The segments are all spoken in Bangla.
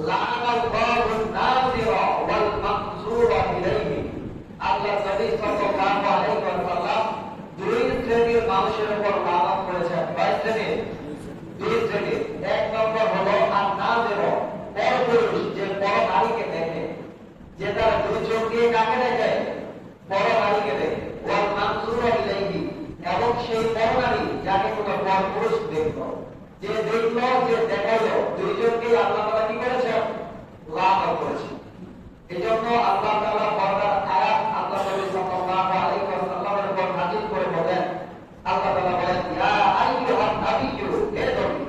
লা'নাল্লাহু নাযিরা ওয়াল মানযুরা ইলাইহি। আল্লাহ নবী সাল্লাল্লাহু আলাইহি ওয়াসাল্লাম দুই শ্রেণীর মানুষের উপর লানত করেছেন। কয় শ্রেণীর? দুই শ্রেণীর। এক নম্বর হলো আন-নাযিরা, পরপুরুষ, যে পর নারীকে দেখে, যে তার দুই চোখ দিয়ে কাকে দেখে? পর নারীকে দেখে। ওয়াল মানযুরা ইলাইহি, এবং সেই পর নারী যাকে কোনো পরপুরুষ দেখলো, যে দেখলো, যে দেখাইলো, দুইজনকে আল্লাহ তাআলা কি করেছেন? লানত করেছেন। এজন্য আল্লাহ তাআলা পর্দার আয়াত আল্লাহ নবী সাল্লাল্লাহু আলাইহি ওয়াসাল্লামের উপর নাযিল করে বলেন, আল্লাহ তাআলা বলেন, ইয়া আইয়ুহান নাবিয়্যু, হে নবী,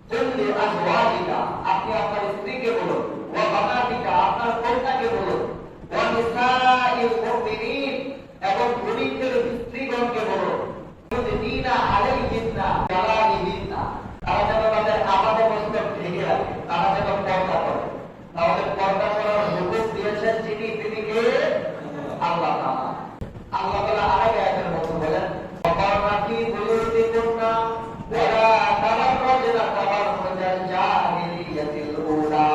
কুল লি আজওয়াজিকা, আপনি আপনার স্ত্রীকে বলুন, ওয়া বানাতিকা, আপনার কন্যাকে বলুন, ওয়া নিসাইল মুমিনিন, এবং মুমিনদের স্ত্রীগণকে বলুন, ইউদিনা আলাইহিন্না জালালিহিন্না, তারা যেন তাদের আবাদে মস্তক ঢেকে রাখে, তারা যেন পর্দা করে। তাহলে পর্দা করার হুকুম দিয়েছেন যিনি, তিনি কে? আল্লাহ তাআলা। আল্লাহ তাআলা আরেক আয়াতের মধ্যে বলেন, ওয়াকারনা ফি বুয়ুতিকুন্না ওয়ালা তাবাররাজনা তাবাররুজাল জাহিলিয়াতিল উলা।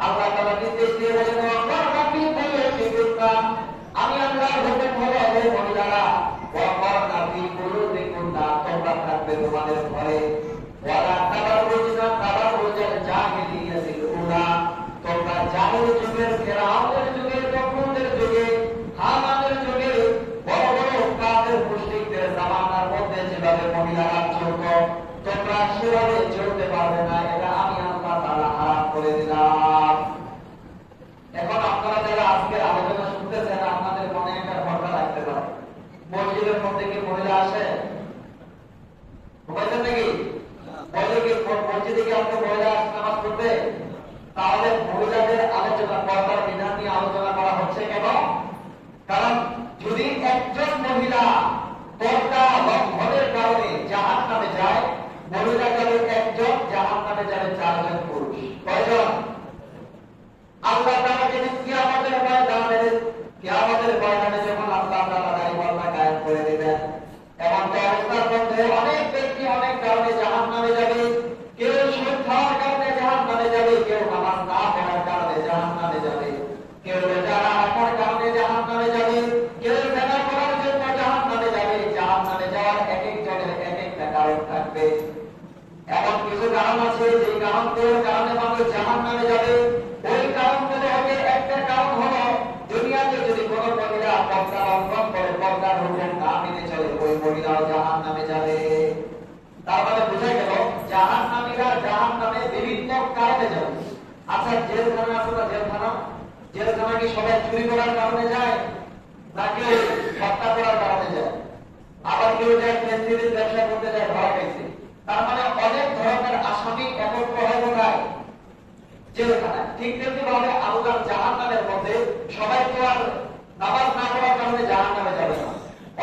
আল্লাহ তাআলা নির্দেশ দিয়ে বলেন, ওয়াকারনা ফি বুয়ুতিকুন্না, আমি আল্লাহর হুকুম হলো, হে মহিলারা, ওয়াকারনা ফি বুয়ুতিকুন্না, তোমরা থাকবে তোমাদের ঘরে, ওয়ালা তাবাররুজনা তাবাররুজাল জাহিলিয়াতিল উলা, তোমরা জাহিলি যুগের, ফিরআউনের যুগের, নমরুদের যুগে, হামানের যুগে, বড় বড় কাফের মুশরিকদের জামানার মধ্যে যেভাবে মহিলারা চলতো, তোমরা সেভাবে চলতে পারবে না। এটা আমি আল্লাহ তাআলা হারাম করে দিলাম। এখন আপনারা যারা আজকের আলোচনা শুনতেছেন, আপনাদের মনে একটা ভরসা রাখতে পারে, মসজিদের মধ্যে কি মহিলা আসে? বলছেন নাকি? বলে কি মসজিদে কি আপনি মহিলা নামাজ পড়বে? তাহলে মহিলাদের আলোচনা, পর্দার বিধান নিয়ে আলোচনা করা হচ্ছে কেন? কারণ যদি একজন মহিলা পর্দা লঙ্ঘনের কারণে জাহান্নামে যায়, মহিলা যাবে একজন, জাহান্নামে যাবে চারজন পুরুষ। কয়জন? আল্লাহ তাআলা যেদিন কিয়ামতের ময়দানে যখন আল্লাহ তাআলা দাড়িপাল্লা কায়েম করে দিবেন, এমন অবস্থার মধ্যে অনেক ব্যক্তি অনেক কারণে জাহান্নামে যাবে। কেউ সুদ খাওয়ার কারণে জাহান্নামে যাবে, কেউ নামাজ না পড়ার কারণে জাহান্নামে যাবে, কেউ রোজা রাখার কারণে জাহান্নামে যাবে, কেউ জেনা করার জন্য জাহান্নামে যাবে। জাহান্নামে যাওয়ার এক একজনের এক একটা কারণ থাকবে। এমন কিছু কারণ আছে যে কারণগুলোর কারণে মানুষ জাহান্নামে যাবে। ওই কারণগুলো হবে, একটা কারণ হলো দুনিয়াতে যদি কোনো মহিলা পর্দা লঙ্ঘন করে, পর্দার হুকুম না মেনে চলে, ওই মহিলাও জাহান্নামে যাবে। তার মানে বোঝা গেল জাহান্নামীরা জাহান্নামে বিভিন্ন কারণে যাবে। আচ্ছা, জেলখানা আছে না? জেলখানা কি সবাই চুরি করার কারণে যায়, নাকি হত্যা করার কারণে যায়? আবার কেউ যায় পেন্সিলের ব্যবসা করতে যায়, ধরা খাইছে। তার মানে অনেক ধরনের আসামি একত্র হয় কোথায়? জেলখানায়। ঠিক তেমনি ভাবে আল্লাহর জাহান্নামের মধ্যে সবাই তো আর নামাজ না পড়ার কারণে জাহান্নামে যাবে না।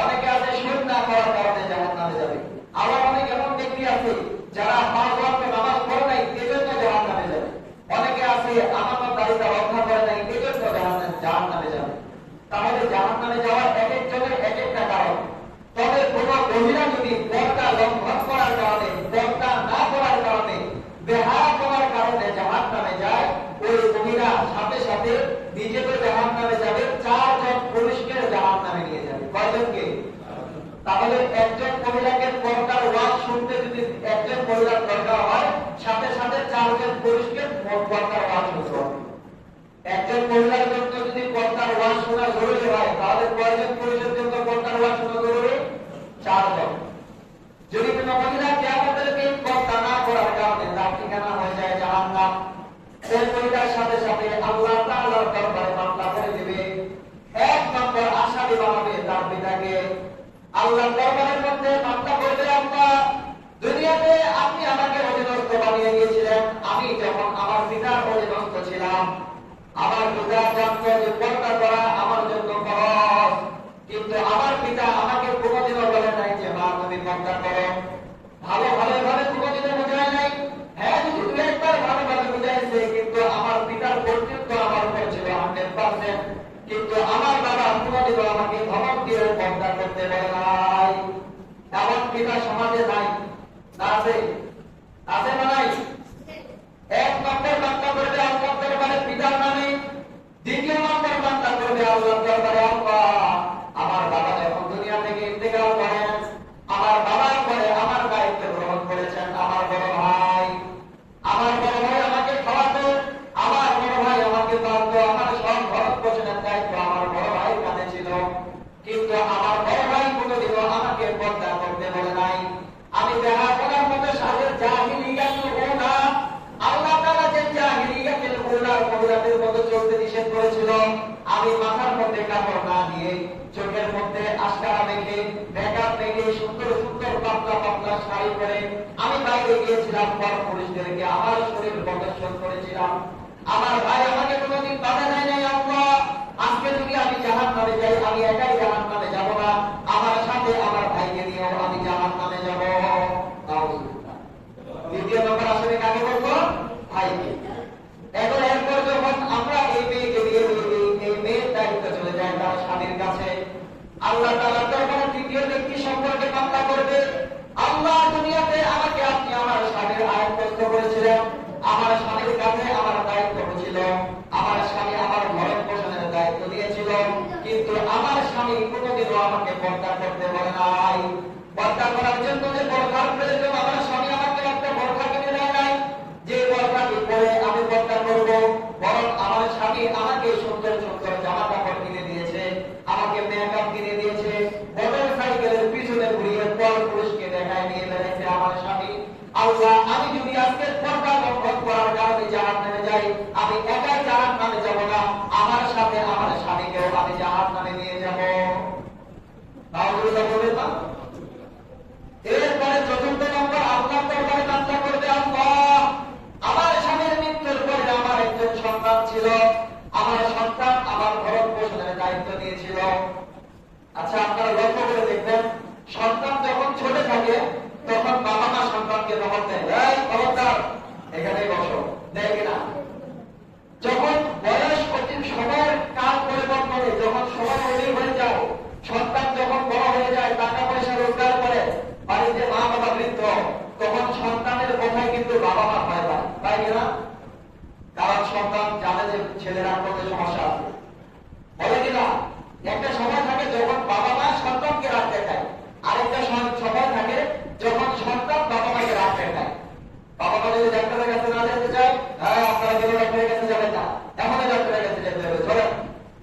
অনেকে আছে সুদ না করার কারণে জাহান্নামে যাবে। আবার অনেক এমন ব্যক্তি আছে যারা 5 ওয়াক্ত নামাজ পড়ে নাই, এজন্য জাহান্নামে যাবে। অনেকে আছে আমানতদারিতা রক্ষা করে নাই, এজন্য জাহান্নামে যাবে। তাহলে জাহান্নামে যাওয়ার এক একজনের এক একটা কারণ। তবে কোন মহিলা যদি পর্দা লঙ্ঘন করার কারণে, পর্দা না করার কারণে, বেহায়া করার কারণে জাহান্নামে যায়, ওই মহিলা সাথে সাথে নিজে তো জাহান্নামে যাবে, 4 জন পুরুষকে জাহান্নামে নিয়ে যাবে। কয়জনকে? তাহলে একজন মহিলাকে পর্দার ওয়াজ শুনতে যদি একজন মহিলার দরকার হয়, সাথে সাথে 4 জন পুরুষকে পর্দার ওয়াজ শুনতে হবে। একজন মহিলার জন্য যদি পর্দার ওয়াজ শোনা জরুরি হয়, তাহলে কয়জন পুরুষের জন্য পর্দার ওয়াজ শোনা জরুরি? 4 জন। যদি কোনো মহিলা কিয়ামতের দিন পর্দা না করার কারণে তার ঠিকানা হয়ে যায় জাহান্নাম, সেই মহিলার সাথে সাথে আল্লাহ তাআলার দরবারে মামলা করে দিবে। 1 নম্বর আসামি বানাবে তার পিতাকে। আল্লাহর দরবারের মধ্যে মামলা করবে, আল্লাহ, দুনিয়াতে আপনি আমাকে অধীনস্থ বানিয়ে দিয়েছিলেন। আমি যখন আমার পিতার অধীনস্থ ছিলাম, আমার পিতা জানতো যে পর্দা করা আমার জন্য ফরজ, কিন্তু আমার পিতা আমাকে কোনোদিনও বলে নাই যে মা তুমি পর্দা করো। ভালোভাবে কোনোদিনও বোঝায় নাই। হ্যাঁ, যদি 2-1 বার ভালোভাবে বুঝাইছে, কিন্তু আমার পিতার কর্তৃত্ব আমার উপর ছিল 100%। কিন্তু আমার বাবা কোনোদিনও আমাকে ধমক দিয়ে পর্দা করতে বলে নাই। এমন পিতা সমাজে নাই, আছে না নাই? 1 নম্বর মহিলাদের মতো চলতে নিষেধ করেছিল। আমি মাথার মধ্যে কাপড় না দিয়ে, চোখের মধ্যে আশকারা মেখে, মেকআপ মেখে, সুন্দর সুন্দর পাতলা পাতলা শাড়ি পরে আমি বাইরে গিয়েছিলাম পর পুরুষদেরকে আমার শরীর প্রদর্শন করেছিলাম। আমার ভাই আমাকে কোনোদিন বাধা দেয় নাই। আল্লাহ, আজকে যদি আমি জাহান্নামে যাই, আমি একাই জাহান্নামে যাব না, আমার সাথে আমার ভাইকে নিয়েও আমি জাহান্নামে যাব। দ্বিতীয় নম্বর আসলে কাকে বলবো? ভাইকে। এখন এরপর যখন আমরা এই মেয়েকে দিয়ে এই মেয়ের দায়িত্ব চলে যায় তার স্বামীর কাছে, আল্লাহ তাআলা দরবারে তৃতীয় ব্যক্তি সম্পর্কে মামলা করবে। আল্লাহ, দুনিয়াতে আমাকে আপনি আমার স্বামীর আয়ত্তস্থ করেছিলেন, আমার স্বামীর কাছে আমার দায়িত্ব ছিল, আমার স্বামী আমার ভরণ পোষণের দায়িত্ব দিয়েছিল, কিন্তু আমার স্বামী কোনোদিনও আমাকে পর্দা করতে বলে নাই। পর্দা করার জন্য যে পর্দার প্রয়োজন, আমার স্বামী আমাকে একটা পর্দা কিনে দেয় নাই যে পর্দাটি পরে আমি পর্দা করব, বরং আমার স্বামী আমাকে সুন্দর সুন্দর জামা কাপড় কিনে দিয়েছে, আমাকে মেকআপ কিনে দিয়েছে, মোটর সাইকেলের পিছনে ঘুরিয়ে পর পুরুষকে দেখায় নিয়ে বেড়েছে আমার স্বামী। আল্লাহ, আমি যদি আজকে পর্দা লঙ্ঘন করার কারণে জাহান্নামে যাই, আমি একাই জাহান্নামে যাব না, আমার সাথে আমার স্বামীকেও আমি জাহান্নামে নিয়ে যাব। নাউজুবিল্লাহ বলবেন না? এরপরে চতুর্থ নম্বর আল্লাহর দরবারে মামলা করবে। আল্লাহ, আমার স্বামীর মৃত্যুর পরে আমার একজন সন্তান ছিল, আমার সন্তান আমার ভরণ পোষণের দায়িত্ব নিয়েছিল। আচ্ছা, আপনারা লক্ষ্য করে দেখবেন, সন্তান যখন ছোট থাকে তখন বাবা মা সন্তানকে ধমক দেয়, এই খবরদার এখানেই বসো, দেয় কিনা? যখন বয়স অতি সময়ের কাল পরিবর্তনে, যখন সময় অধিক হয়ে যায়, সন্তান যখন বড় হয়ে যায়, টাকা পয়সা রোজগার করে, বাড়িতে মা বাবা বৃদ্ধ, তখন সন্তানের কথায় কিন্তু বাবা মা ভয় পায়, তাই কিনা? কারণ সন্তান জানে যে ছেলেরা কত সমস্যা আছে, বলে কিনা? একটা সময় থাকে যখন বাবা মা সন্তানকে রাগ দেখায়, আরেকটা সময় থাকে যখন সন্তান বাবা মাকে রাগ দেখায়। বাবা মা যদি ডাক্তারের কাছে না যেতে চায়, হ্যাঁ আপনারা কেন ডাক্তারের কাছে যাবেন না, এমনই ডাক্তারের কাছে যেতে হবে, চলেন,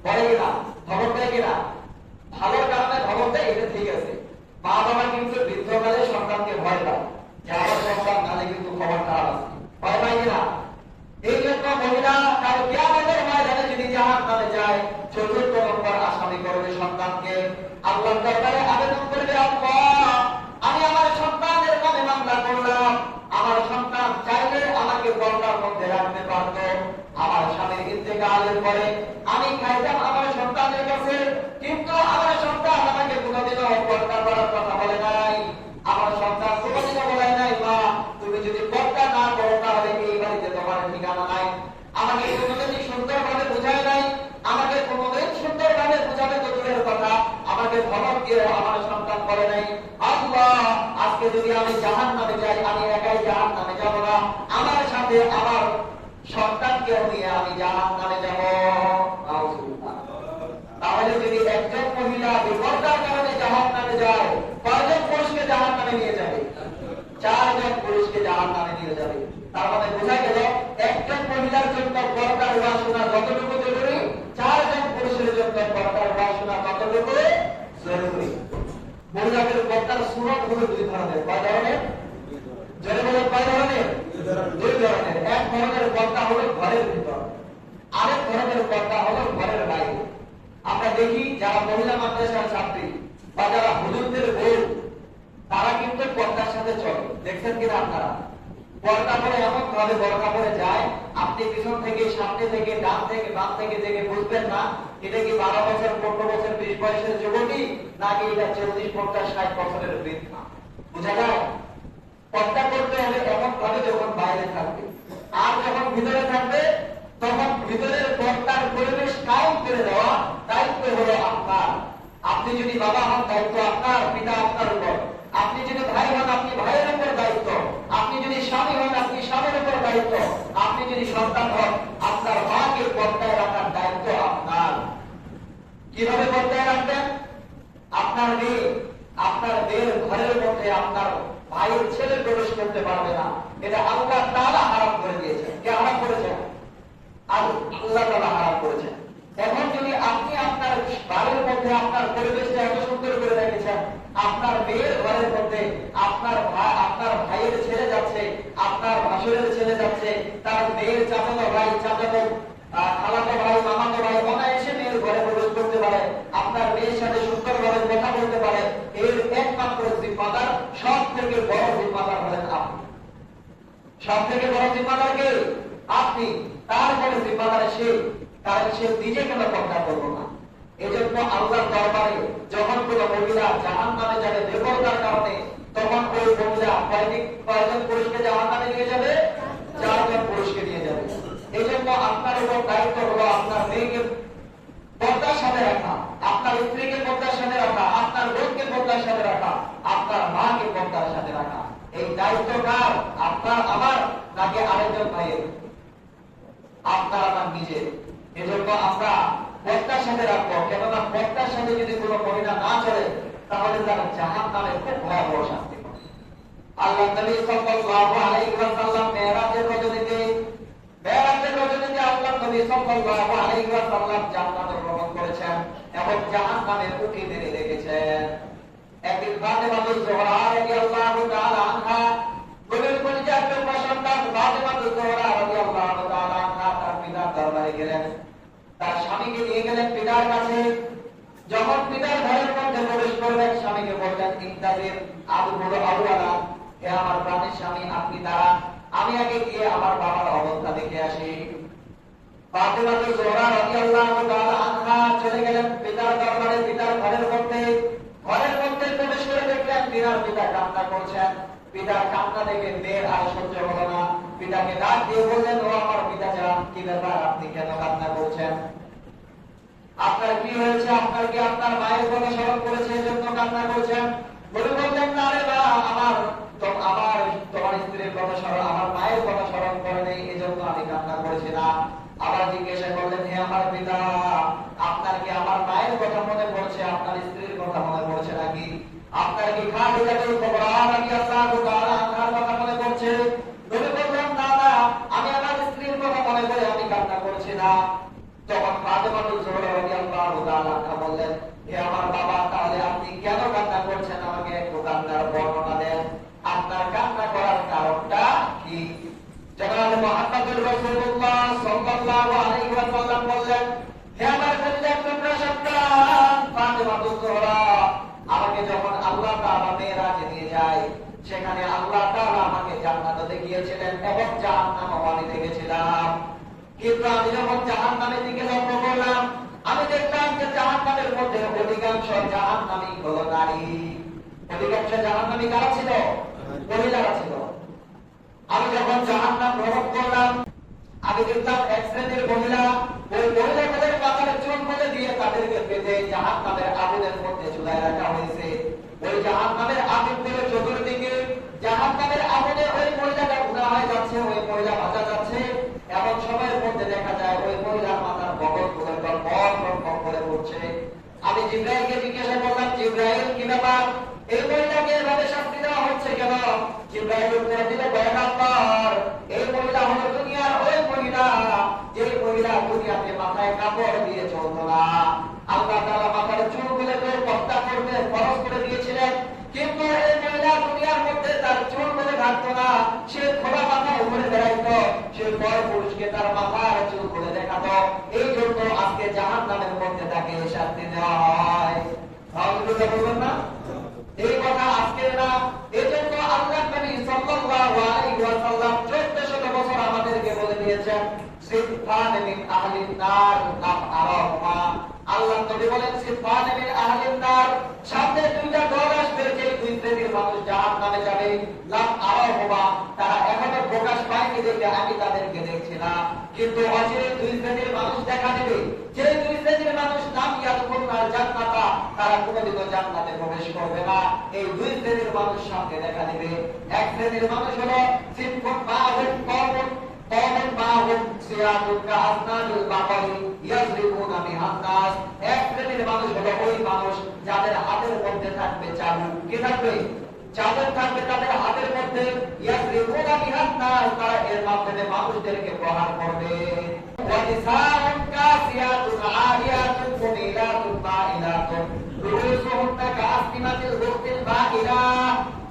বলে কিনা? খবর দেয় কিনা? ভালোর কারণে খবর দেয়, এটা ঠিক আছে। মা বাবা কিন্তু বৃদ্ধকালে সন্তানকে ভয় পায় যে আমার সন্তান কালে কিন্তু খবর খারাপ আছে, ভয় পায় কিনা? এই জন্য মহিলা তার কিয়ামতের ময়দানে যদি জাহান্নামে যায়, চতুর্থ নম্বর আসামি করবে সন্তানকে। আল্লাহর দরবারে আবেদন করবে, আল্লাহ, আমি আমার সন্তানের নামে মামলা করলাম, আমার সন্তান চাইলে আমাকে পর্দার মধ্যে রাখতে পারত, আমার স্বামীর ইন্তেকালের পরে আমি খাইতাম আমার সন্তানের কাছে, কিন্তু আমার সন্তান আমাকে কোনোদিনও পর্দা করার কথা বলে নাই, আমার সন্তান কোনোদিনও বলে নাই, মা তুমি যদি পর্দা না করো তাহলে এই বাড়িতে তোমার ঠিকানা নাই। আমাকে কোনোদিনই সুন্দরভাবে বোঝায় নাই, আমাকে কোনোদিন সুন্দরভাবে বোঝাবে তো দূরের কথা, আমাকে ধমক দিয়ে আমার সন্তান বলে নাই। আল্লাহ, আজকে যদি আমি জাহান্নামে যাই, আমি একাই জাহান্নামে যাব না, আমার সাথে আমার সন্তানকেও নিয়ে আমি জাহান্নামে যাব। তাহলে যদি একজন মহিলা বিপর্দার কারণে জাহান্নামে যায়, কয়জন পুরুষকে জাহান্নামে নিয়ে যাবে? 4 জন পুরুষকে জাহান্নামে নিয়ে যাবে। তার মানে বোঝা গেল, একজন মহিলার জন্য পর্দার উপাসনা যতটুকু জরুরি, 4 জন পুরুষের জন্য পর্দার উপাসনা ততটুকু জরুরি। মহিলাদের পর্দার সুরত হলো 2 ধরনের। কয় ধরনের? জোরে বলেন, কয় ধরনের? 2 ধরনের। এক ধরনের পর্দা হলো ঘরের ভিতর, আরেক ধরনের পর্দা হলো ঘরের বাইরে। আমরা দেখি যারা মহিলা মাদ্রাসার ছাত্রী বা যারা হুজুরদের বউ, তারা কিন্তু পর্দার সাথে চলে, দেখছেন কিনা আপনারা? পর্দা পরে এমন ভাবে বর্ণা পরে যায়, আপনি পিছন থেকে, সামনে থেকে, ডান থেকে, বাম থেকে দেখে বুঝবেন না এটা কি 12 বছর, 15 বছর, 20 বয়সের যুবতী, নাকি এটা 40, 50, 60 বছরের বৃদ্ধা। বুঝা যায়? পর্দা করতে হলে এমন ভাবে যখন বাইরে থাকবে, আর যখন ভিতরে থাকবে, তখন ভিতরের পর্দার পরিবেশ কায়েম করে দেওয়া দায়িত্ব হলো আপনার। আপনি যদি বাবা হন, দায়িত্ব আপনার, পিতা আপনার উপর। আপনি যদি ভাই হন, আপনি ভাইয়ের উপর দায়িত্ব। আপনি যদি স্বামী হন, আপনি স্বামীর উপর দায়িত্ব। আপনি যদি সন্তান হন, আপনার মাকে পর্দায় রাখার দায়িত্ব আপনার। কিভাবে পর্দায় রাখবেন? আপনার মেয়ের ঘরের মধ্যে আপনার ভাইয়ের ছেলে প্রবেশ করতে পারবে না, এটা আল্লাহ তাআলা হারাম করে দিয়েছেন। কে হারাম করেছেন? আল্লাহ তাআলা হারাম করেছেন। এখন যদি আপনি আপনার বাড়ির মধ্যে আপনার পরিবেশটা এত সুন্দর করে রেখেছেন, আপনার মেয়ের ঘরের মধ্যে আপনার ভাইয়ের ছেলে যাচ্ছে, আপনার ভাসুরের ছেলে যাচ্ছে, তার মেয়ের চাচাতো ভাই, চাচাতো খালাতো ভাই মামাতো ভাই অনায়াসে মেয়ের ঘরে প্রবেশ করতে পারে, আপনার মেয়ের সাথে সুন্দরভাবে কথা বলতে পারে, এর একমাত্র জিম্মাদার, সব থেকে বড় জিম্মাদার হলেন আপনি। সব থেকে বড় জিম্মাদার কে? আপনি। তারপরে জিম্মাদার সে, কারণ সে নিজে কেন পর্দা করবো না। এজন্য আল্লাহর দরবারে যখন কোনো মহিলা জাহান্নামে যাবে বেপরদার কারণে, তখন ওই মহিলা কয়জন পুরুষকে জাহান্নামে নিয়ে যাবে? 4 জন পুরুষকে নিয়ে যাবে। এজন্য আপনার উপর দায়িত্ব হলো আপনার মেয়েকে পর্দার সাথে রাখা, আপনার স্ত্রীকে পর্দার সাথে রাখা, আপনার বোনকে পর্দার সাথে রাখা, আপনার মাকে পর্দার সাথে রাখা। এই দায়িত্ব কার? আপনার, আমার, নাকি আরেকজন ভাইয়ের? আপনার আমার নিজের। এজন্য আমরা পর্দার সাথে রাখবো, কেননা পর্দার সাথে যদি কোনো মহিলা না চলে তাহলে তারা জাহান্নামে খুব ভয়াবহ শাস্তি পাবে। আল্লাহ নবী সাল্লাল্লাহু আলাইহি ওয়াসাল্লাম মেরাজের রজনীতে আল্লাহ নবী সাল্লাল্লাহু আলাইহি ওয়াসাল্লাম জান্নাতে ভ্রমণ করেছেন এবং জাহান্নামের উকি মেরে দেখেছেন। একদিন ফাতেমাতুজ জোহরা রাদিয়াল্লাহু তাআলা আনহা, নবীর পরিচয় সন্তান ফাতেমাতুজ জোহরা রাদিয়াল্লাহু তাআলা আনহা তার পিতার দরবারে গেলেন, তার স্বামীকে নিয়ে গেলেন পিতার কাছে। যখন পিতার ঘরের মধ্যে প্রবেশ করলেন, স্বামীকে বললেন, ইন্তাজির আবু বড় আবুয়ালা, হে আমার প্রাণের স্বামী, আপনি দাঁড়ান, আমি আগে গিয়ে আমার বাবার অবস্থা দেখে আসি। ফাতেমাতুজ জোহরা রাদিয়াল্লাহু তাআলা আনহা চলে গেলেন পিতার দরবারে, পিতার ঘরের মধ্যে প্রবেশ করে দেখলেন পিতার পিতা কান্না করছেন। পিতার কান্না দেখে মেয়ের আর সহ্য হলো না, পিতাকে ডাক দিয়ে বললেন, ও আমার পিতা যান, কি ব্যাপার, আপনি কেন কান্না করছেন? আপনার কি হয়েছে? আপনার কি আপনার মায়ের কথা স্মরণ করেছে এজন্য কান্না করছেন? বলে বললেন, না রে মা, আমার তোমার স্ত্রীর কথা স্মরণ, আমার মায়ের কথা স্মরণ করে নেই, এজন্য আমি কান্না করেছি না। আবার জিজ্ঞাসা করলেন, হে আমার পিতা, আপনার কি আমার মায়ের কথা মনে পড়ছে, আপনার স্ত্রীর কথা মনে পড়ছে নাকি? আপনার কি খাদিজাতুল কুবরা রাদিয়াল্লাহু তাআলা আনহার কথা মনে পড়ছে? বলে বললেন, না না, আমি আমার স্ত্রীর কথা মনে করে আমি কান্না করছি না। তখন ফাতেমাতুজ জোহরা রাদিয়াল্লাহু তাআলা আনহা বললেন, হে আমার বাবা, তাহলে আপনি কেন কান্না করছেন? আমাকে একটু কান্নার বর্ণনা দেন, আপনার কান্না করার কারণটা কি? জনাব মুহাম্মদুর রাসূলুল্লাহ সাল্লাল্লাহু আলাইহি ওয়াসাল্লাম বললেন, হে আমার কলিজার টুকরা সন্তান ফাতেমাতুজ জোহরা, আমাকে যখন আল্লাহ তাআলা মেরাজে নিয়ে যায়, সেখানে আল্লাহ তাআলা আমাকে জান্নাতে দেখিয়েছিলেন এবং জাহান্নামও আমি দেখেছিলাম। কিন্তু আমি যখন জাহান্নামের দিকে লক্ষ্য করলাম, আমি দেখলাম যে জাহান্নামের মধ্যে অধিকাংশ জাহান্নামী হলো নারী। অধিকাংশ জাহান্নামী কারা ছিল? মহিলারা ছিল। আমি যখন জাহান্নাম ভ্রমণ করলাম, আমি দেখলাম এক শ্রেণীর মহিলা, ওই মহিলাদের মাথার চুল খুলে দিয়ে তাদেরকে বেঁধে জাহান্নামের আগুনের মধ্যে ঝুলায় রাখা হয়েছে। ওই জাহান্নামের আগুন থেকে চতুর্দিকে জাহান্নামের আগুনে ওই মহিলাটা ঘুরা হয়ে যাচ্ছে, ওই মহিলা ভাজা যাচ্ছে। এমন সময়ের মধ্যে দেখা যায় ওই মহিলার মাথার বগল খুলে পর করে পড়ছে। আমি জিবরাইলকে জিজ্ঞাসা করলাম, জিবরাইল, কি ব্যাপার, এই মহিলাকে এভাবে শাস্তি দেওয়া হচ্ছে কেন? জিবরাইল উত্তর দিল, ভয় আল্লাহর, এই মহিলা হলো দুনিয়ার ওই মহিলা, যে মহিলা দুনিয়াতে মাথায় কাপড় দিয়ে চলতো না। আল্লাহ তাআলা মাথার চুলগুলো পর্দা করতে ফরজ করে দিয়েছিলেন, কিন্তু এই মহিলা দুনিয়ার মধ্যে তার চুলগুলো ঢাকতো না, সে খোলা মাথা উপরে বেড়াইতো, সে পর পুরুষকে তার মাথার চুল খুলে দেখাতো। এই জন্য আজকে জাহান্নামের মধ্যে তাকে শাস্তি দেওয়া হয়। বলবেন না এই কথা আজকে না। এজন্য আল্লাহ নবী সাল্লাল্লাহু আলাইহি ওয়াসাল্লাম 1400 বছর আমাদেরকে বলে দিয়েছেন, সিফান মিন আহলিন নার লাম আরাহুমা। আল্লাহ নবী বলেন, সিফান মিন আহলিন নার, সামনে দুইটা দল আসবে, যে দুই শ্রেণীর মানুষ জাহান্নামে যাবে, লাম আরাহুমা, তারা এখনো প্রকাশ পায়নি দেখে আমি তাদেরকে দেখছি না, কিন্তু অচিরে দুই শ্রেণীর মানুষ দেখা দেবে, যে দুই শ্রেণীর মানুষ নাম ইয়াদখুলুনাল জান্নাতা, তারা কোনদিনও জান্নাতে প্রবেশ করবে না। এই দুই শ্রেণীর মানুষ সামনে দেখা দিবে। এক শ্রেণীর মানুষ হলো সিনফুন মাহুম কওমুন মাহুম সিয়াতুন কাআসনানিল বাকারি ইয়াজরিবুনা বিহান নাস। এক শ্রেণীর মানুষ হলো ওই মানুষ যাদের হাতের মধ্যে থাকবে চাবুক। কি থাকবে? চাবুক থাকবে তাদের হাতের মধ্যে। ইয়াজরিবুনা বিহান নাস, তারা এর মাধ্যমে মানুষদেরকে প্রহার করবে। ওয়া নিসাউন কাসিয়াতুন আরিয়াতুন মুমিলাতুন মাইলাতুন রুসুহুন্না কাআসনিমাতিল বুখতিল বাইরা।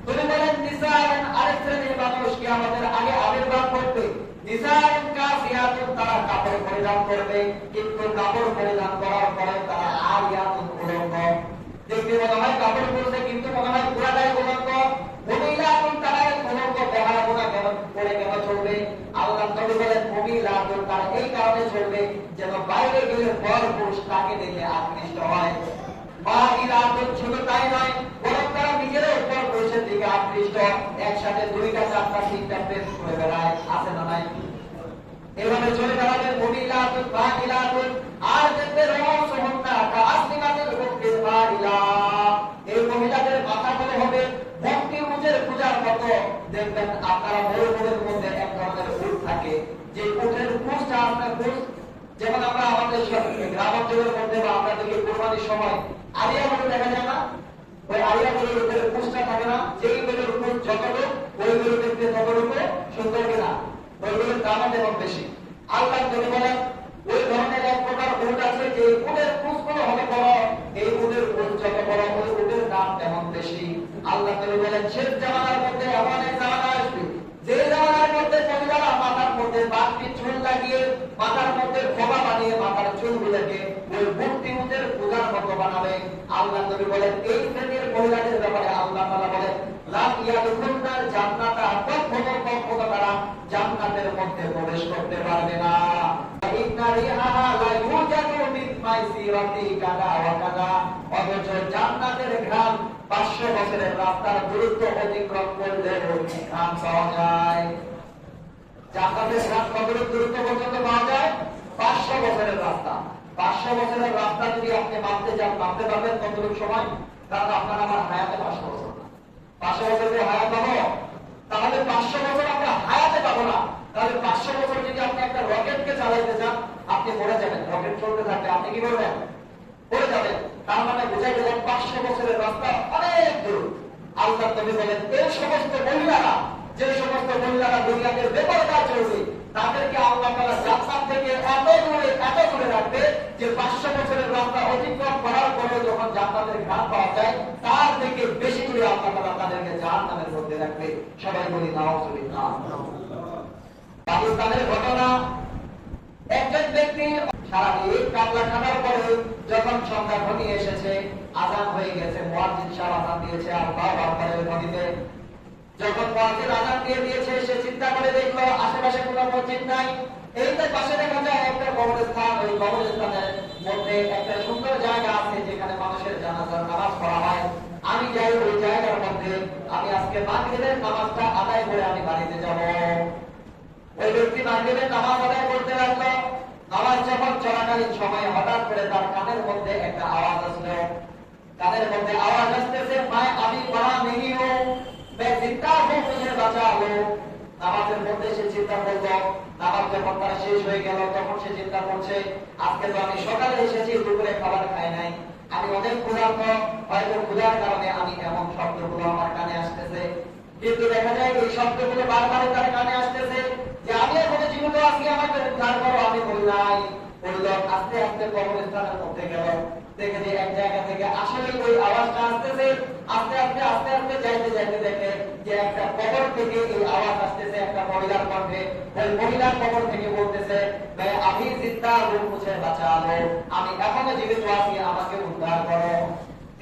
তুমি বলেন নিসাউন, আরেক শ্রেণীর মানুষ কিয়ামতের আগে আবির্ভাব করবে। নিসাউন কাসিয়াতুন, তারা কাপড় পরিধান করবে, কিন্তু কাপড় পরিধান করার পরে তারা আরিয়াতুন উলঙ্গ। দেখতে মনে হয় কাপড় পরছে কিন্তু মনে হয় পুরাটাই উলঙ্গ। মহিলাতুন, তারা উলঙ্গ দেখার গুণা কেন পরে কেন চলবে? আল্লাহ নবী বলেন মহিলাতুন, তারা এই কারণে চলবে যেন বাইরে গেলে পর পুরুষ তাকে দেখে আকৃষ্ট হয়। মাহিলাতুন, শুধু তাই নয়, বরং তারা নিজেরাও পর পুরুষের দিকে আকৃষ্ট। একসাথে দুইটা চারটা তিনটা প্রেম করে বেড়ায়, আছে না নাই? এভাবে চলে বেড়াবে মহিলাতুন মাহিলাতুন। আর দেখবে রহস্যহন্না কাসলিমাতুল মুকবিল মাহিলা, এই মহিলাদের মাথাগুলো হবে ভক্তি উটের পূজার মতো। দেখবেন আপনারা মরুভূমির মধ্যে এক ধরনের উট থাকে, যে উটের পুঁছটা আপনার পুঁছ, যেমন আমরা আমাদের গ্রাম অঞ্চলের মধ্যে বা আমরা দেখি কোরবানির সময় আলিয়া গরু দেখা যায় না, ওই আলিয়া গরুর উপরে পুঁছটা থাকে না, যেই গরুর পুঁছ যতটুকু ওই গরু দেখতে ততটুকু সুন্দর কিনা, ওই গরুর দামও তেমন বেশি। আল্লাহ নবী বলেন ওই ধরনের এক প্রকার উট আছে যে উটের পুঁছগুলো হবে বড়, এই উটের পুঁছ যত বড় ওই উটের দাম তেমন বেশি। আল্লাহ নবী বলেন শেষ জামানার মধ্যে এমন এক জামানা আসবে যে জামানার মধ্যে মহিলারা মাথার মধ্যে বাড়তি চুল লাগিয়ে, মাথার মধ্যে খোপা বানিয়ে মাথার চুলগুলোকে ওই মূর্তি উটের পূজার মতো বানাবে। আল্লাহ নবী বলেন এই শ্রেণীর মহিলাদের ব্যাপারে আল্লাহ তাআলা বলেন লা ইয়াদখুলনাল জান্নাতা, কখনো তারা জান্নাতের মধ্যে প্রবেশ করতে পারবে না। ইন্না রিহাহা লা ইউজাদু মিন মাইসিরাতি কাদা ওয়া কাদা, অথচ জান্নাতের ঘ্রাণ 500 বছরের রাস্তার দূরত্ব অতিক্রম করলে ঘ্রাণ পাওয়া যায়। জান্নাতের ঘ্রাণ কতটুকু দূরত্ব পর্যন্ত পাওয়া যায়? 500 বছরের রাস্তা। 500 বছরের রাস্তা যদি আপনি মাপতে যান, মাপতে পারবেন কতটুকু সময়? কারণ আপনার আমার হায়াতে 500 বছর না। 500 বছরের হায়াত পাবো, তাহলে 500 বছর আমরা হায়াতে পাবো না। তাহলে 500 বছর যদি আপনি একটা রকেটকে চালাইতে চান, আপনি মরে যাবেন। রকেট চলতে থাকলে আপনি কি করবেন? পড়ে যাবেন। তার মানে বোঝা গেল 500 বছরের রাস্তা অনেক দূর। আল্লাহ নবী বলেন এই সমস্ত মহিলারা, যে সমস্ত মহিলারা দুনিয়াতে বেপরোয়া চলবে, তাদেরকে আল্লাহ তাআলা জান্নাত থেকে এত দূরে রাখবে যে 500 বছরের রাস্তা অতিক্রম করার পরে যখন জান্নাতের ঘ্রাণ পাওয়া যায়, তার থেকে বেশি দূরে আল্লাহ তাআলা তাদেরকে জাহান্নামের মধ্যে রাখবে। সবাই বলি নাউযুবিল্লাহ। পাকিস্তানের ঘটনা, একজন ব্যক্তি সারাদিন কামলা খাবার পরে যখন সন্ধ্যা ঘনিয়ে এসেছে, আযান হয়ে গেছে, মুয়াজ্জিন সাহেব আযান দিয়েছে আর বারবার পরের ঘড়িতে, যখন মুয়াজ্জিন আযান দিয়ে দিয়েছে, সে চিন্তা করে দেখলো আশেপাশে কোনো মসজিদ নাই। এই তো পাশে দেখা যায় একটা কবরস্থান, ওই কবরস্থানের মধ্যে একটা সুন্দর জায়গা আছে যেখানে মানুষের জানাজার নামাজ পড়া হয়। আমি যাই ওই জায়গার মধ্যে, আমি আজকে মাগরিবের নামাজটা আদায় করে আমি বাড়িতে যাব। ওই ব্যক্তি মাগরিবের নামাজ আদায় করতে লাগলো। নামাজ যখন চলাকালীন সময়ে হঠাৎ করে তার কানের মধ্যে একটা আওয়াজ আসলো। কানের মধ্যে আওয়াজ আসতেছে, মায় আমি পড়া নেই হো, मैं जिंदा हूं, मुझे बचा लो। নামাজের মধ্যে সে চিন্তা করলো, নামাজ যখন তার শেষ হয়ে গেল তখন সে চিন্তা করছে, আজকে তো আমি সকালে এসেছি, দুপুরে খাবার খাই নাই, আমি অনেক ক্ষুধার্ত, হয়তো ক্ষুধার কারণে আমি এমন শব্দগুলো আমার কানে আসতেছে। কিন্তু দেখা যায় এই শব্দগুলো বারবার তার কানে আসতেছে যে আমি এখনো জীবিত আছি, আমাকে উদ্ধার করো। আমি বলি নাই। বলল আস্তে আস্তে কবরস্থানের মধ্যে গেল, দেখে যে এক জায়গা থেকে আসলে ওই আওয়াজটা আসতেছে। আস্তে আস্তে যাইতে যাইতে দেখে যে একটা কবর থেকে এই আওয়াজ আসতেছে, একটা মহিলার কণ্ঠে। ওই মহিলার কবর থেকে বলতেছে, मैं अभी जिंदा हूं, मुझे बचा लो, আমি এখনো জীবিত আছি, আমাকে উদ্ধার করো।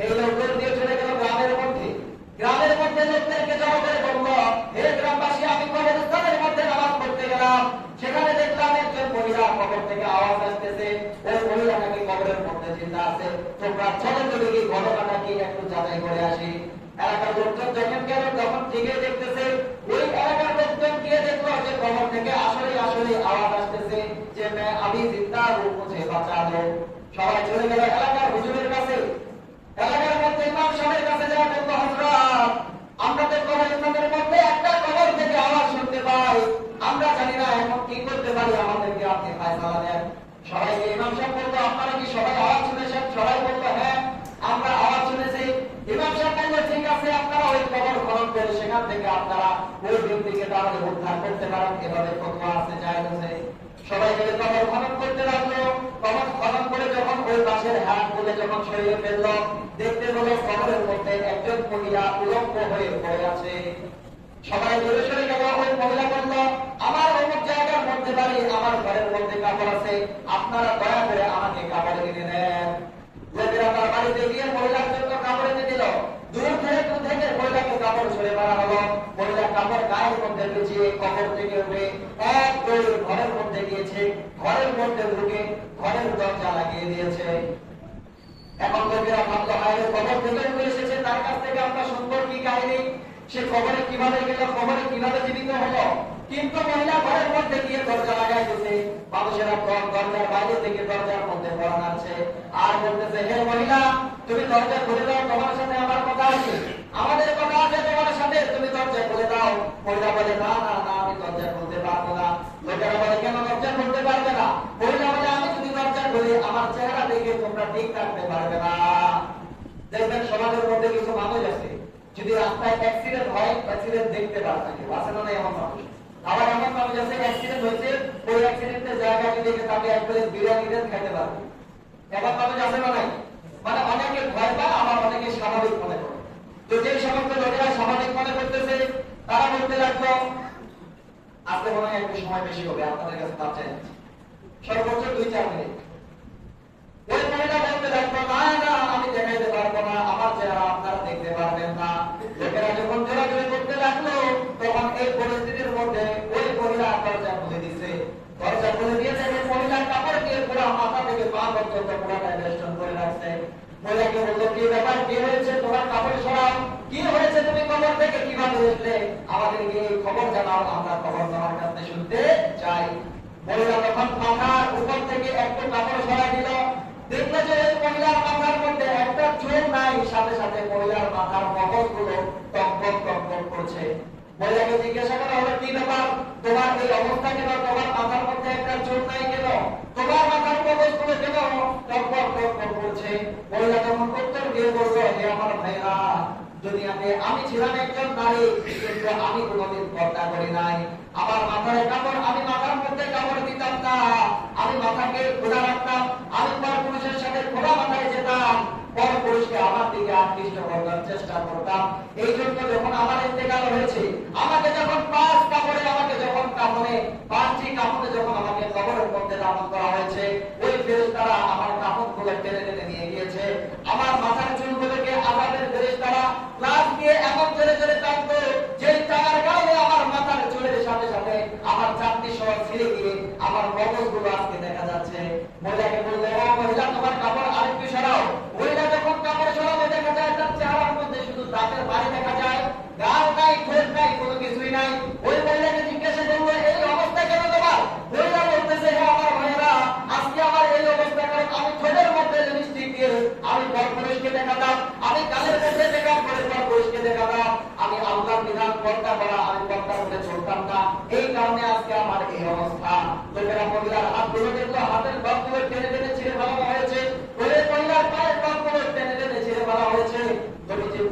এই লোকজন দিয়ে চলে গেল গ্রামের মধ্যে। গ্রামের মধ্যে লোকদেরকে জড়ো করে বলল, হে গ্রামবাসী, আমি কবরস্থানের মধ্যে নামাজ পড়তে গেলাম, সেখানে দেখলাম একজন মহিলা কবর থেকে আওয়াজ আসতেছে, ওই মহিলা নাকি কবরের মধ্যে জিন্দা আছে। তোমরা চলো তো দেখি ঘটনাটা কি, একটু যাচাই করে আসি। এলাকার লোকজন যখন গেল তখন ঠিকই দেখতেছে, ওই এলাকার লোকজন গিয়ে দেখলো যে কবর থেকে আসলে আওয়াজ আসতেছে যে मैं अभी जिंदा हूं, मुझे बचा लो। সবাই চলে গেল এলাকার হুজুরের কাছে। এলাকার মধ্যে ইমাম সাহেবের কাছে যাওয়া বলল, হযরত, আমরা তো কবরস্থানের মধ্যে একটা কবর থেকে আওয়াজ শুনতে পাই, আমরা জানি না এখন কি করতে পারি, আমাদেরকে আপনি ফয়সালা দেন। সবাইকে ইমাম সাহেব বলল, আপনারা কি সবাই আওয়াজ শুনেছেন? সবাই বলল, হ্যাঁ আমরা আওয়াজ শুনেছি। ইমাম সাহেব বলল, ঠিক আছে, আপনারা ওই কবর খনন করে সেখান থেকে আপনারা ওই ব্যক্তিকে তাহলে উদ্ধার করতে পারেন, এভাবে ফতোয়া আছে, জায়েজ আছে। সবাই মিলে কবর খনন করতে লাগলো। কবর খনন করে যখন ওই পাশের হাত বলে যখন সরিয়ে ফেললো, দেখতে হলো কবরের মধ্যে একজন মহিলা উলঙ্গ হয়ে পড়ে আছে। সবাই দূরে সরে গেল। ওই মহিলা বলল, আমার অমুক জায়গার মধ্যে বাড়ি, আমার ঘরের মধ্যে কাপড় আছে, আপনারা দয়া করে আমাকে কাপড় কিনে দেন। লোকেরা তার বাড়িতে গিয়ে মহিলার জন্য কাপড় এনে দিল। দূর থেকে মহিলাকে কাপড় ছড়ে মারা হলো। মহিলা কাপড় গায়ের মধ্যে পেঁচিয়ে কবর থেকে উঠে এক দৌড়ে ঘরের মধ্যে গিয়েছে। ঘরের মধ্যে ঢুকে ঘরের দরজা লাগিয়ে দিয়েছে। এখন লোকেরা ভাবলো, হায় কবর থেকে উঠে এসেছে, তার কাছ থেকে আমরা সুন্দর কি কাহিনী, সে কবরে কিভাবে গেল, কবরে কিভাবে জীবিত হলো। কিন্তু মহিলা ঘরের মধ্যে গিয়ে দরজা লাগাই দিয়েছে। মানুষেরা দরজার বাইরে থেকে দরজার মধ্যে পড়া আছে আর বলতেছে, হে মহিলা, তুমি দরজা খুলে দাও, তোমার সাথে আমার কথা আছে, আমাদের কথা আছে তোমার সাথে, তুমি দরজা খুলে দাও। মহিলা বলে, না না না, আমি দরজা খুলতে পারবো না। লোকেরা বলে, কেন দরজা খুলতে পারবে না? মহিলা বলে, আমি যদি দরজা খুলি আমার চেহারা দেখে তোমরা ঠিক থাকতে পারবে না। দেখবেন সমাজের মধ্যে কিছু মানুষ আছে, যদি রাস্তায় অ্যাক্সিডেন্ট হয়, অ্যাক্সিডেন্ট দেখতে পারে থাকে, আছে না এমন মানুষ। আবার এমন মানুষ আছে, অ্যাক্সিডেন্ট হয়েছে, ওই অ্যাক্সিডেন্টের জায়গা যদি তাকে একবারে বিরিয়ানি দেন খাইতে পারবে। এমন মানুষ আছে না নাই? মানে অনেকে ভয় পায়, আবার অনেকে স্বাভাবিক মনে করে। তো যে সমস্ত লোকেরা স্বাভাবিক মনে করতেছে, তারা বলতে লাগলো, আজকে মনে হয় একটু সময় বেশি হবে, আপনাদের কাছে তার চাই সর্বোচ্চ 2-4 মিনিট। ওই মহিলা বলতে লাগলো, না না, আমি দেখাইতে পারবো না, আমার চেহারা আপনারা দেখতে পারবেন না। লোকেরা যখন জোরাজোরি করতে লাগলো, তখন এই পরিস্থিতির মধ্যে ওই মহিলা দরজা খুলে দিচ্ছে। দরজা খুলে দিয়ে দেখে মহিলার কাপড় দিয়ে পুরো মাথা থেকে পা পর্যন্ত পুরোটা বেষ্টন করে রাখছে। মহিলাকে বললো, কি ব্যাপার, কি হয়েছে, তোমার কাপড় সরাও, কি হয়েছে, তুমি কবর থেকে কিভাবে উঠলে, আমাদেরকে এই খবর জানাও, আমরা খবর তোমার কাছে শুনতে চাই। মহিলা তখন মাথার উপর থেকে একটু কাপড় সরাই দিল। দেখলো যে মহিলার মাথার মধ্যে একটা চুল নাই, সাথে সাথে মহিলার মাথার মগজগুলো টকবক টকবক করছে। মহিলাকে জিজ্ঞাসা করা হলো, কি ব্যাপার, তোমার এই অবস্থা কেন, তোমার মাথার মধ্যে একটা চুল নাই কেন, তোমার মাথার মগজগুলো কেন টকবক টকবক করছে? মহিলা তখন উত্তর দিয়ে বললো, হে আমার ভাইরা, দুনিয়াতে আমি ছিলাম একজন নারী, কিন্তু আমি কোনোদিন পর্দা করি নাই। আমার মাথায় কাপড়, আমি মাথার মধ্যে কাপড় দিতাম না, আমি মাথাকে খোলা রাখতাম, আমি পর পুরুষের সাথে খোলা মাথায় যেতাম, পর পুরুষকে আমার দিকে আকৃষ্ট করার চেষ্টা করতাম। এই জন্য যখন আমার ইন্তেকাল হয়েছে, আমাকে যখন 5 কাপড়ে যখন আমাকে কবরের মধ্যে দাফন করা হয়েছে, ওই ফেরেশতারা আমার কাপড়গুলো টেনে টেনে নিয়ে গিয়েছে। আমার মাথার চুলগুলোকে আযাবের ফেরেশতারা লাফ দিয়ে এমন জোরে জোরে টানতো, যে টানার কারণে আমার মাথার চুলের সাথে সাথে আমার চাকতি সহ ছিঁড়ে গিয়ে আমার মগজগুলো আজকে দেখা যাচ্ছে। মহিলাকে বললে, ও মহিলা, তোমার কাপড় আরেকটু সরাও। মহিলা যখন কাপড় সরাবে, দেখা যায় তার চেহারার মধ্যে শুধু দাঁতের বাড়ি দেখা যায়, গাল নাই, ঠোঁট নাই, কোনো কিছুই নাই। ওই মহিলাকে জিজ্ঞাসা করলো, এই অবস্থা কেন তোমার? মহিলা বলতেছে, হে আমার ভাইরা, আজকে আমার এই অবস্থা কারণ আমি ঠোঁটের মধ্যে লিপস্টিক দিয়ে আমি পরপুরুষকে দেখাতাম, আমি গালের মধ্যে মেকআপ করে পরপুরুষকে দেখাতাম, আমি আল্লাহর বিধান পর্দা করা, আমি পর্দা করে চলতাম না, এই কারণে আজকে আমার এই অবস্থা। লোকেরা মহিলার হাতগুলো দেখলো, হাতের বাঁকগুলো টেনে টেনে ছিঁড়ে ফেলা হয়েছে, ওই মহিলার পায়ের বাঁকগুলো টেনে টেনে ছিঁড়ে ফেলা হয়েছে।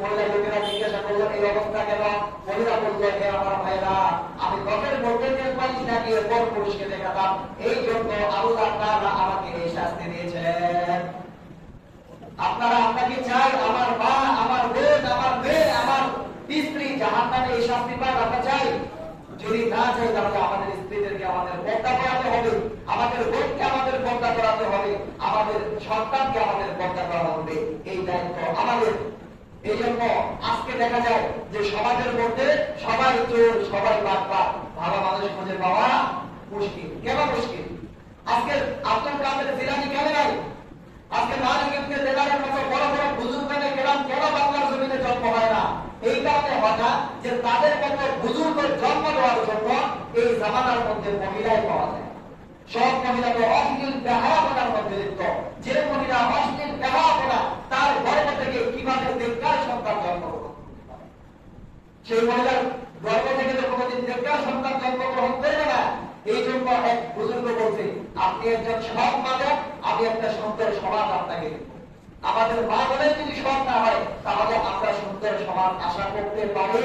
মহিলা লোকেরা জিজ্ঞাসা করলো, এই অবস্থা কেন? মহিলা বললো, হে আমার ভাইরা, আমি ত্বকের মধ্যে তেল পালিশ লাগিয়ে পরপুরুষকে দেখাতাম, এই জন্য আল্লাহ তাআলা আমাকে এই শাস্তি দিয়েছেন। আমরা কি চাই আমার মা, আমার বোন, আমার মেয়ে, আমার স্ত্রী জাহান্নামে এই শাস্তি পাক? আমরা চাই? যদি না চাই, তাহলে আমাদের স্ত্রীদেরকে আমাদের পর্দা করাতে হবে, আমাদের বোনকে আমাদের পর্দা করাতে হবে, আমাদের সন্তানকে আমাদের পর্দা করাতে হবে, এই দায়িত্ব আমাদের। এই জন্য আজকে দেখা যায় যে সমাজের মধ্যে সবাই চোর, সবাই বাটপার, ভালো মানুষ খুঁজে পাওয়া মুশকিল। কেন মুশকিল? আজকে আব্দুল কাদের জিলানী কেন নাই? আজকে মালিক ইবনে দিনারের মতো বড় বড় বুজুর্গানে কেরাম কেন বাংলার জমিনে জন্ম হয় না? এই কারণে হয় না যে তাদের মতো বুজুর্গের জন্ম দেওয়ার জন্য এই জামানার মধ্যে মহিলাই পাওয়া যায়। সব মহিলা তো অশ্লীল বেহায়াপনার মধ্যে লিপ্ত। যে মহিলা অশ্লীল বেহায়াপনা, তার গর্ভ থেকে কিভাবে নেককার সন্তান জন্মগ্রহণ, সেই মহিলার গর্ভ থেকে তো কোনোদিন নেককার সন্তান জন্মগ্রহণ করবে না। এই জন্য এক বুজুর্গ বলছে, আপনি একজন সৎ মাতা, আমি একটা সুন্দর সমাজ আপনাকে দেব। আমাদের মা বলে যদি সৎ না হয়, তাহলে আমরা সুন্দর সমাজ আশা করতে পারি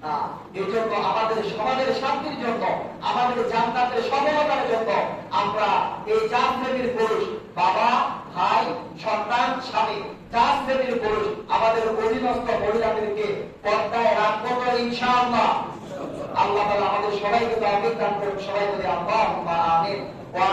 না। এই জন্য আমাদের সমাজের শান্তির জন্য, আমাদের জান্নাতের সফলতার জন্য আমরা এই 4 শ্রেণীর পুরুষ, বাবা, ভাই, সন্তান, স্বামী, 4 শ্রেণীর পুরুষ আমাদের অধীনস্থ মহিলাদেরকে পর্দায় রাখবো তো ইনশাআল্লাহ। আল্লাহ তাআলা আমাদের সবাইকে তৌফিক দান করুন। সবাই বলি আল্লাহুম্মা আমিন। ওয়া